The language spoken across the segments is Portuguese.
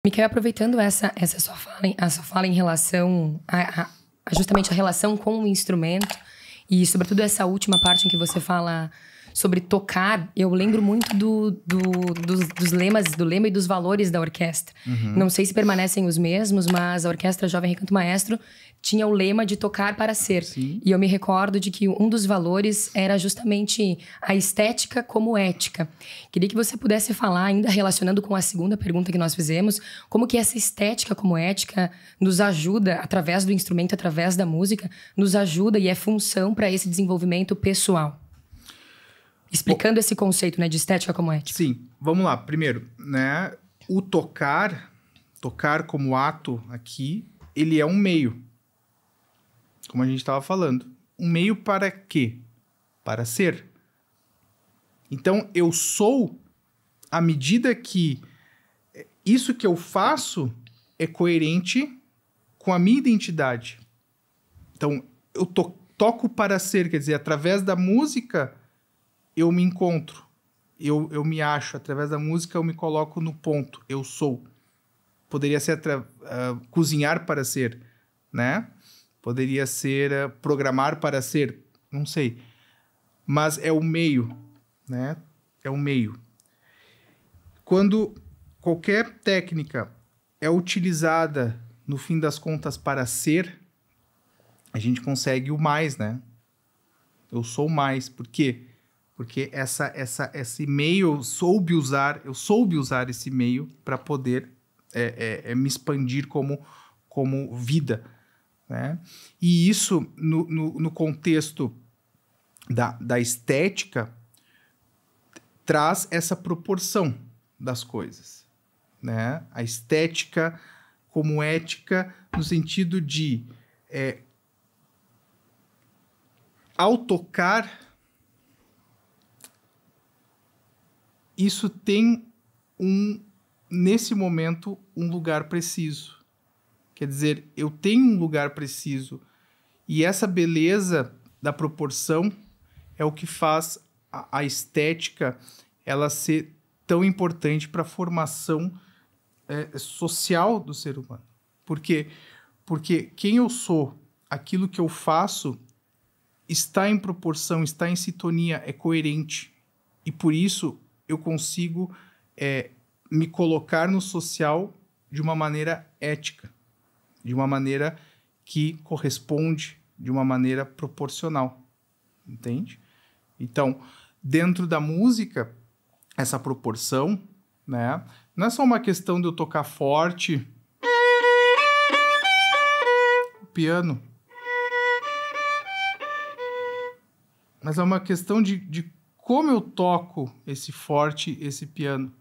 Micael, aproveitando essa sua fala em relação justamente a relação com o instrumento e sobretudo essa última parte em que você fala sobre tocar, eu lembro muito dos lemas, do lema e dos valores da orquestra. Não sei se permanecem os mesmos, mas a Orquestra Jovem Recanto Maestro tinha o lema de tocar para ser. Sim. E eu me recordo de que um dos valores era justamente a estética como ética. Queria que você pudesse falar, ainda relacionando com a segunda pergunta que nós fizemos, como que essa estética como ética nos ajuda, através do instrumento, através da música, nos ajuda e é função para esse desenvolvimento pessoal. Explicando esse conceito, né, de estética como ética. Sim, vamos lá. Primeiro, né, o tocar como ato aqui, ele é um meio. Como a gente estava falando. Um meio para quê? Para ser. Então, eu sou à medida que isso que eu faço é coerente com a minha identidade. Então, eu toco para ser, quer dizer, através da música eu me encontro, eu me acho, através da música eu me coloco no ponto, eu sou. Poderia ser cozinhar para ser, né? Poderia ser programar para ser, não sei. Mas é o meio, né? É o meio. Quando qualquer técnica é utilizada, no fim das contas, para ser, a gente consegue o mais, né? Eu sou mais. Por quê? Porque esse meio eu soube usar esse meio para poder me expandir como vida, né? E isso, no contexto da estética, traz essa proporção das coisas, né? A estética como ética, no sentido de, ao tocar, isso tem, nesse momento, um lugar preciso. Quer dizer, eu tenho um lugar preciso. E essa beleza da proporção é o que faz a estética ela ser tão importante para a formação social do ser humano. Por quê? Porque quem eu sou, aquilo que eu faço, está em proporção, está em sintonia, é coerente. E por isso eu consigo me colocar no social de uma maneira ética, de uma maneira que corresponde, de uma maneira proporcional, entende? Então, dentro da música, essa proporção, né, não é só uma questão de eu tocar forte o piano, mas é uma questão de como eu toco esse forte, esse piano.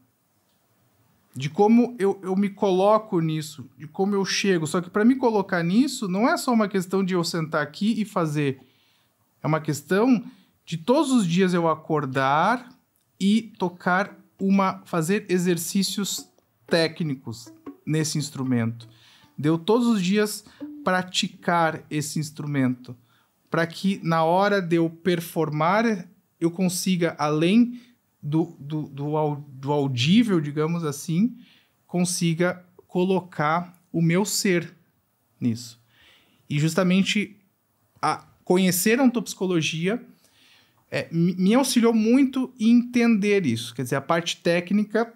De como eu me coloco nisso, de como eu chego. Só que para me colocar nisso, não é só uma questão de eu sentar aqui e fazer. É uma questão de todos os dias eu acordar e tocar fazer exercícios técnicos nesse instrumento. De eu todos os dias praticar esse instrumento. Para que na hora de eu performar, eu consiga, além do audível, digamos assim, consiga colocar o meu ser nisso. E justamente conhecer a ontopsicologia me auxiliou muito em entender isso. Quer dizer, a parte técnica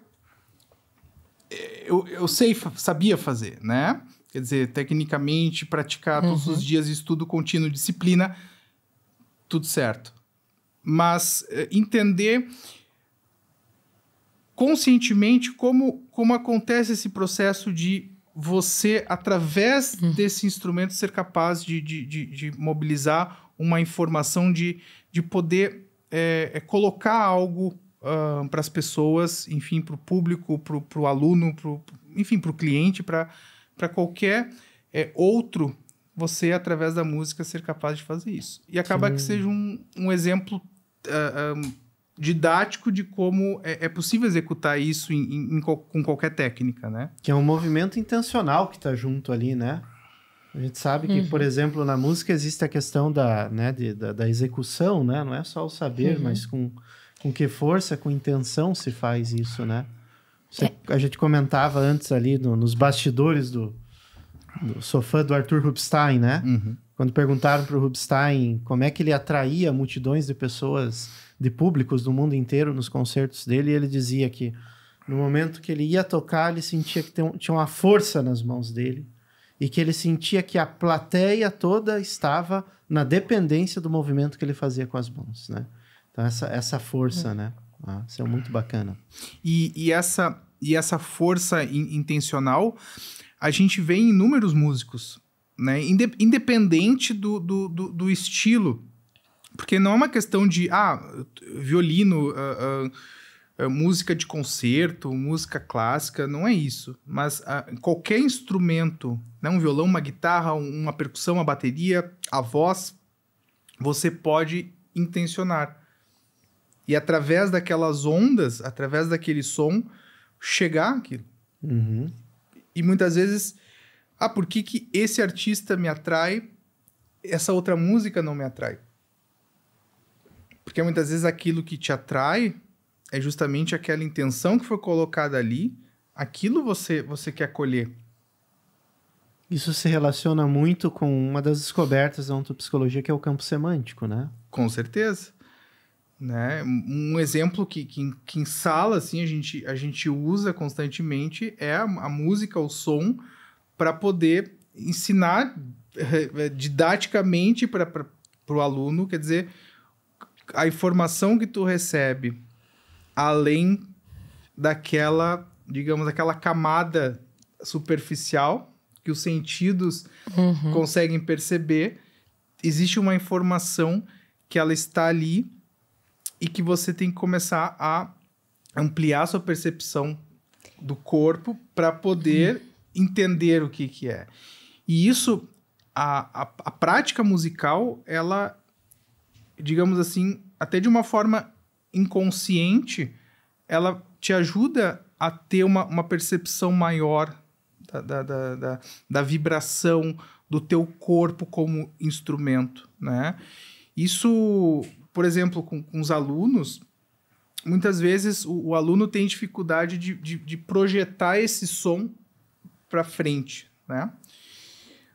eu sabia fazer, né? Quer dizer, tecnicamente, praticar todos os dias, estudo contínuo, disciplina, tudo certo. Mas entender conscientemente como acontece esse processo de você, através desse instrumento, ser capaz de mobilizar uma informação, de poder colocar algo para as pessoas, enfim, para o público, para o aluno, enfim, para o cliente, para qualquer outro, você, através da música, ser capaz de fazer isso. E acaba que seja um exemplo didático de como é possível executar isso com qualquer técnica, né? Que é um movimento intencional que está junto ali, né? A gente sabe que, por exemplo, na música existe a questão da execução, né? Não é só o saber, mas com que força, com intenção se faz isso, né? Ou A gente comentava antes ali nos bastidores do sofá do Arthur Rubinstein, né? Uhum. Quando perguntaram para o Rubinstein como é que ele atraía multidões de pessoas, de públicos do mundo inteiro nos concertos dele, ele dizia que no momento que ele ia tocar, ele sentia que tinha uma força nas mãos dele e que ele sentia que a plateia toda estava na dependência do movimento que ele fazia com as mãos, né? Então, essa força, né? Isso é muito bacana. E essa força intencional, a gente vê em inúmeros músicos, né? Independente do estilo. Porque não é uma questão de violino, música de concerto, música clássica, não é isso. Mas qualquer instrumento, né? Um violão, uma guitarra, uma percussão, uma bateria, a voz, você pode intencionar. E através daquelas ondas, através daquele som, chegar àquilo. Uhum. E muitas vezes, por que esse artista me atrai, essa outra música não me atrai? Porque muitas vezes aquilo que te atrai é justamente aquela intenção que foi colocada ali, aquilo você quer colher. Isso se relaciona muito com uma das descobertas da ontopsicologia, que é o campo semântico, né? Com certeza. Né? Um exemplo que em sala assim, a gente usa constantemente é a música, o som, para poder ensinar didaticamente para o aluno. Quer dizer, a informação que tu recebe, além daquela, digamos, aquela camada superficial que os sentidos conseguem perceber, existe uma informação que ela está ali e que você tem que começar a ampliar sua percepção do corpo para poder entender o que é. E isso, a prática musical, ela, digamos assim, até de uma forma inconsciente, ela te ajuda a ter uma percepção maior da vibração do teu corpo como instrumento, né? Isso, por exemplo, com os alunos, muitas vezes o aluno tem dificuldade de projetar esse som para frente, né?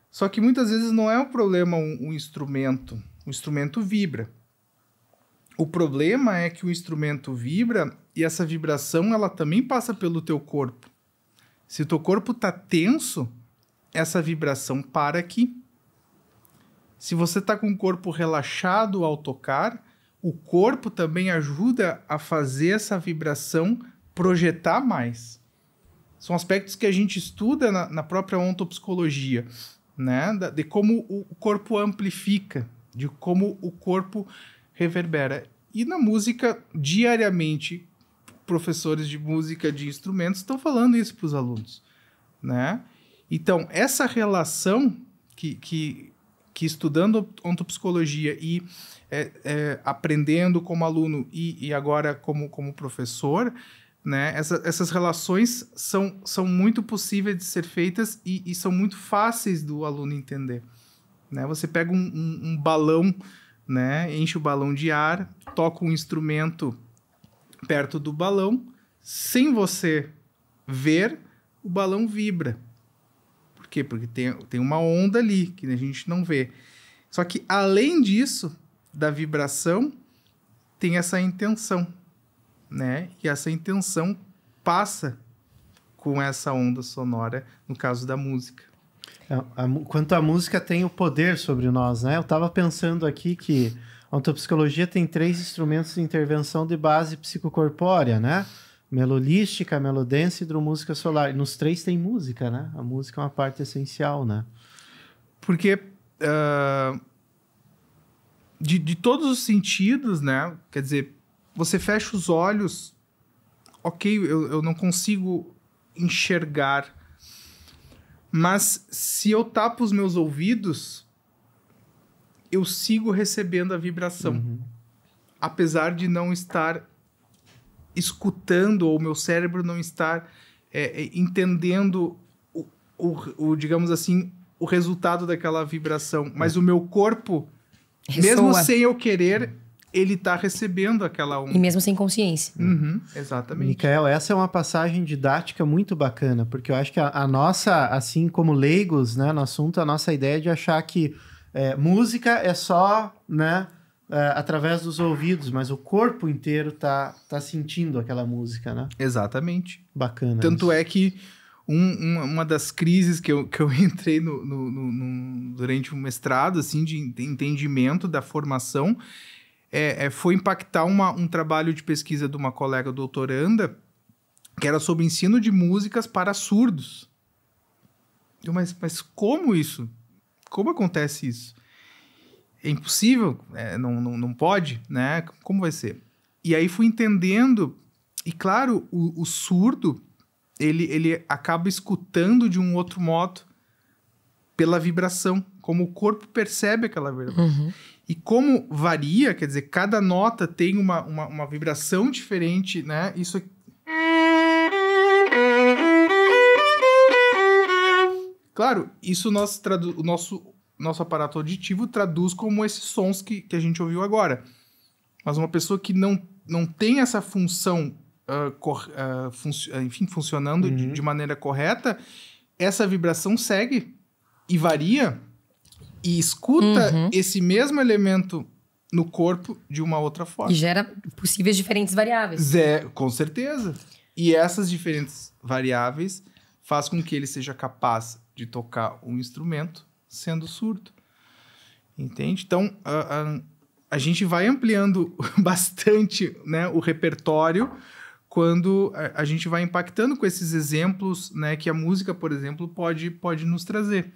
Só que muitas vezes não é um problema um instrumento. O instrumento vibra. O problema é que o instrumento vibra e essa vibração ela também passa pelo teu corpo. Se o teu corpo está tenso, essa vibração para aqui. Se você está com o corpo relaxado ao tocar, o corpo também ajuda a fazer essa vibração projetar mais. São aspectos que a gente estuda na própria ontopsicologia, né? De como o corpo amplifica, de como o corpo reverbera. E na música, diariamente, professores de música de instrumentos estão falando isso para os alunos, né? Então, essa relação que estudando ontopsicologia e aprendendo como aluno e agora como professor, né? Essas relações são muito possíveis de ser feitas e são muito fáceis do aluno entender, né? Você pega um balão, né? Enche o balão de ar, toca um instrumento perto do balão, sem você ver, o balão vibra. Por quê? Porque tem uma onda ali que a gente não vê. Só que, além disso, da vibração, tem essa intenção, né? E essa intenção passa com essa onda sonora, no caso da música. Quanto a música tem o poder sobre nós, né? Eu estava pensando aqui que a ontopsicologia tem 3 instrumentos de intervenção de base psicocorpórea, né? Melolística, melodense e hidromúsica solar. E nos 3 tem música, né? A música é uma parte essencial, né? Porque de todos os sentidos, né? Quer dizer, você fecha os olhos, ok, eu não consigo enxergar, mas se eu tapo os meus ouvidos, eu sigo recebendo a vibração. Apesar de não estar escutando, ou o meu cérebro não estar entendendo digamos assim, o resultado daquela vibração. Mas o meu corpo, mesmo sem eu querer, ele está recebendo aquela onda. E mesmo sem consciência. Uhum, exatamente. Micael, essa é uma passagem didática muito bacana, porque eu acho que a nossa, assim como leigos, né, no assunto, a nossa ideia é de achar que música é só, né, através dos ouvidos, mas o corpo inteiro tá sentindo aquela música, né? Exatamente. Bacana. Tanto isso. é que uma das crises que eu entrei durante o mestrado, assim, de entendimento da formação, foi impactar um trabalho de pesquisa de uma colega doutoranda, que era sobre ensino de músicas para surdos. Mas como isso? Como acontece isso? É impossível? Não pode? Né? Como vai ser? E aí fui entendendo, e claro, o surdo, ele acaba escutando de um outro modo pela vibração, como o corpo percebe aquela vibração. Uhum. E como varia, quer dizer, cada nota tem uma vibração diferente, né? Isso aqui... Claro, isso o nosso aparato auditivo traduz como esses sons que a gente ouviu agora. Mas uma pessoa que não tem essa função, funcionando de maneira correta, essa vibração segue e varia e escuta esse mesmo elemento no corpo de uma outra forma. E gera possíveis diferentes variáveis. Com certeza. E essas diferentes variáveis faz com que ele seja capaz de tocar um instrumento sendo surdo. Entende? Então, a gente vai ampliando bastante, né, o repertório quando a gente vai impactando com esses exemplos, né, que a música, por exemplo, pode nos trazer.